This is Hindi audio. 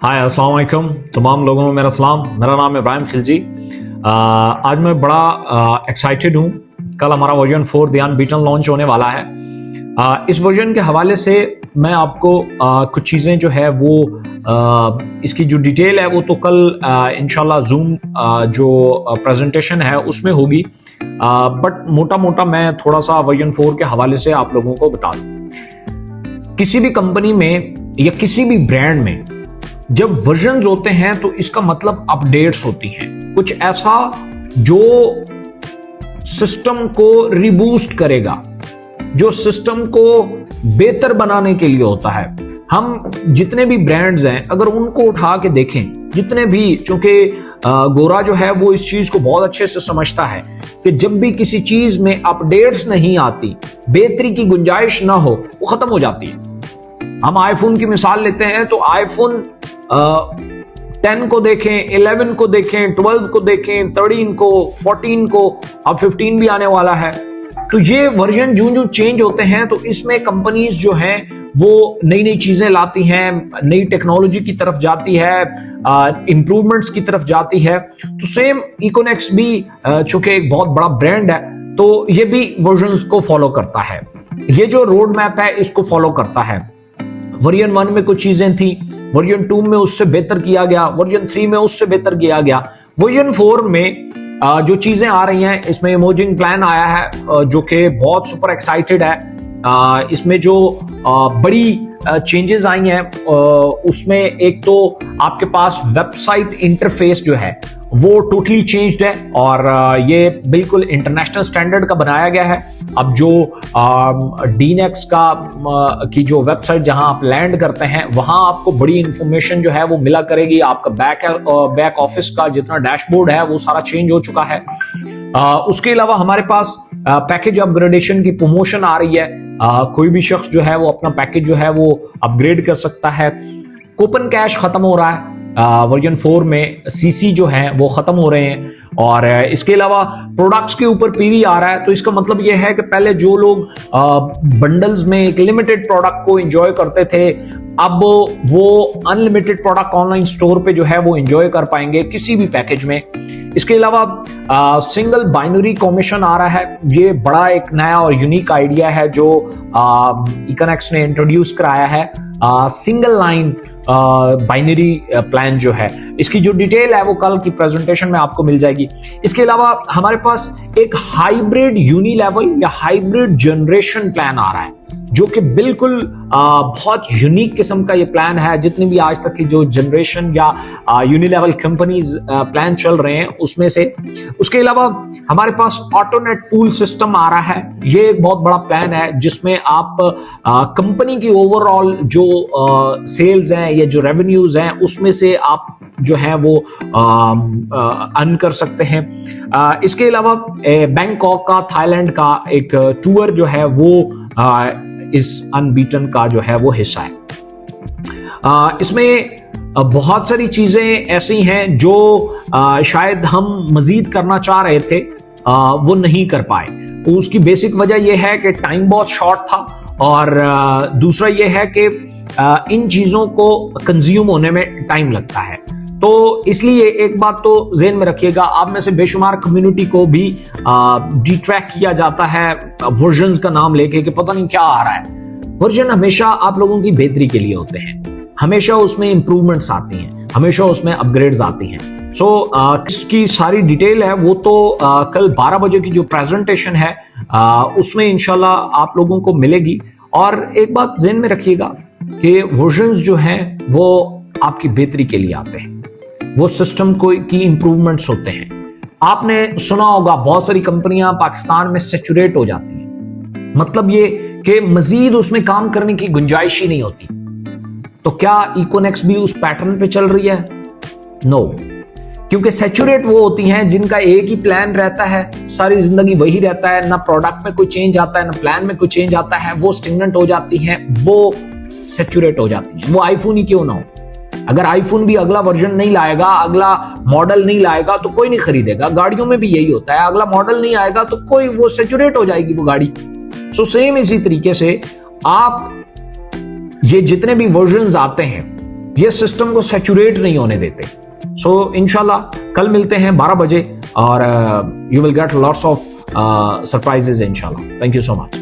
हाय अस्सलाम वालेकुम तमाम लोगों में मेरा सलाम। मेरा नाम है इब्राहिम खिलजी। आज मैं बड़ा एक्साइटेड हूँ। कल हमारा वर्जन 4 ध्यान बीटन लॉन्च होने वाला है। इस वर्जन के हवाले से मैं आपको कुछ चीज़ें जो है वो इसकी जो डिटेल है वो तो कल इंशाल्लाह जूम जो प्रेजेंटेशन है उसमें होगी, बट मोटा मोटा मैं थोड़ा सा वर्जन 4 के हवाले से आप लोगों को बता दूँ। किसी भी कंपनी में या किसी भी ब्रांड में जब वर्जन्स होते हैं तो इसका मतलब अपडेट्स होती हैं, कुछ ऐसा जो सिस्टम को रिबूस्ट करेगा, जो सिस्टम को बेहतर बनाने के लिए होता है। हम जितने भी ब्रांड्स हैं अगर उनको उठा के देखें, जितने भी, चूंकि गोरा जो है वो इस चीज को बहुत अच्छे से समझता है कि जब भी किसी चीज में अपडेट्स नहीं आती, बेहतरी की गुंजाइश ना हो, वो खत्म हो जाती है। हम आईफोन की मिसाल लेते हैं तो आईफोन 10 को देखें, 11 को देखें, 12 को देखें, 13 को, 14 को, अब 15 भी आने वाला है। तो ये वर्जन जो चेंज होते हैं तो इसमें कंपनीज जो हैं वो नई नई चीजें लाती हैं, नई टेक्नोलॉजी की तरफ जाती है, इंप्रूवमेंट्स की तरफ जाती है। तो सेम इकोनेक्स भी चूंकि एक बहुत बड़ा ब्रांड है तो ये भी वर्जन्स को फॉलो करता है। ये जो रोड मैप है इसको फॉलो करता है। वर्जन 1 में कुछ चीजें थी, वर्जन 2 में उससे बेहतर किया गया, वर्जन 3 में उससे बेहतर किया गया। वर्जन 4 में जो चीजें आ रही हैं, इसमें इमर्जिंग प्लान आया है जो कि बहुत सुपर एक्साइटेड है। इसमें जो बड़ी चेंजेस आई हैं उसमें एक तो आपके पास वेबसाइट इंटरफेस जो है वो टोटली चेंज्ड है और ये बिल्कुल इंटरनेशनल स्टैंडर्ड का बनाया गया है। अब जो डीनेक्स की जो वेबसाइट जहां आप लैंड करते हैं वहां आपको बड़ी इंफॉर्मेशन जो है वो मिला करेगी। आपका बैक ऑफिस का जितना डैशबोर्ड है वो सारा चेंज हो चुका है। उसके अलावा हमारे पास पैकेज अपग्रेडेशन की प्रमोशन आ रही है। कोई भी शख्स जो है वो अपना पैकेज जो है वो अपग्रेड कर सकता है। कूपन कैश खत्म हो रहा है वर्जन 4 में, सीसी जो है वो खत्म हो रहे हैं और इसके अलावा प्रोडक्ट्स के ऊपर पीवी आ रहा है। तो इसका मतलब ये है कि पहले जो लोग बंडल्स में एक लिमिटेड प्रोडक्ट को एंजॉय करते थे, अब वो अनलिमिटेड प्रोडक्ट ऑनलाइन स्टोर पे जो है वो एंजॉय कर पाएंगे किसी भी पैकेज में। इसके अलावा सिंगल बाइनरी कमीशन आ रहा है। ये बड़ा एक नया और यूनिक आइडिया है जो इकोनेक्स ने इंट्रोड्यूस कराया है। सिंगल लाइन बाइनरी प्लान जो है, इसकी जो डिटेल है वो कल की प्रेजेंटेशन में आपको मिल जाएगी। इसके अलावा हमारे पास एक हाइब्रिड यूनिलेवल या हाइब्रिड जनरेशन प्लान आ रहा है जो कि बिल्कुल बहुत यूनिक किस्म का ये प्लान है। जितनी भी आज तक की जो जनरेशन या यूनिलेवल कंपनीज प्लान चल रहे हैं उसमें से। उसके अलावा हमारे पास ऑटोनेट पूल सिस्टम आ रहा है। ये एक बहुत बड़ा प्लान है जिसमें आप कंपनी की ओवरऑल जो सेल्स हैं या जो रेवेन्यूज हैं उसमें से आप जो है वो अर्न कर सकते हैं। इसके अलावा बैंकॉक का, थाईलैंड का एक टूर जो है वो इस अनबीटन का जो है वो हिस्सा है। इसमें बहुत सारी चीजें ऐसी हैं जो शायद हम मजीद करना चाह रहे थे, वो नहीं कर पाए। तो उसकी बेसिक वजह यह है कि टाइम बहुत शॉर्ट था और दूसरा यह है कि इन चीजों को कंज्यूम होने में टाइम लगता है। तो इसलिए एक बात तो ज़हन में रखिएगा, आप में से बेशुमार कम्युनिटी को भी डिट्रैक किया जाता है वर्जन्स का नाम लेके कि पता नहीं क्या आ रहा है। वर्जन हमेशा आप लोगों की बेहतरी के लिए होते हैं, हमेशा उसमें इंप्रूवमेंट्स आती हैं, हमेशा उसमें अपग्रेड्स आती हैं। इसकी सारी डिटेल है वो तो कल 12 बजे की जो प्रेजेंटेशन है उसमें इंशाल्लाह आप लोगों को मिलेगी। और एक बात ज़हन में रखिएगा कि वर्जन्स जो हैं वो आपकी बेहतरी के लिए आते हैं, वो सिस्टम की इंप्रूवमेंट्स होते हैं। आपने सुना होगा बहुत सारी कंपनियां पाकिस्तान में सैचुरेट हो जाती हैं, मतलब ये कि मजीद उसमें काम करने की गुंजाइश ही नहीं होती। तो क्या इकोनेक्स भी उस पैटर्न पे चल रही है? नो, क्योंकि सैचुरेट वो होती हैं जिनका एक ही प्लान रहता है, सारी जिंदगी वही रहता है, ना प्रोडक्ट में कोई चेंज आता है ना प्लान में कोई चेंज आता है। वो स्टिग्नेंट हो जाती हैं, वो सैचुरेट हो जाती हैं। वो आईफोन ही क्यों ना हो, अगर आईफोन भी अगला वर्जन नहीं लाएगा, अगला मॉडल नहीं लाएगा तो कोई नहीं खरीदेगा। गाड़ियों में भी यही होता है, अगला मॉडल नहीं आएगा तो कोई, वो सैचुरेट हो जाएगी वो गाड़ी। सो सेम इसी तरीके से आप ये जितने भी वर्जन्स आते हैं ये सिस्टम को सैचुरेट नहीं होने देते। सो इंशाल्लाह कल मिलते हैं 12 बजे और you will get lots of surprises इंशाल्लाह। Thank you so much.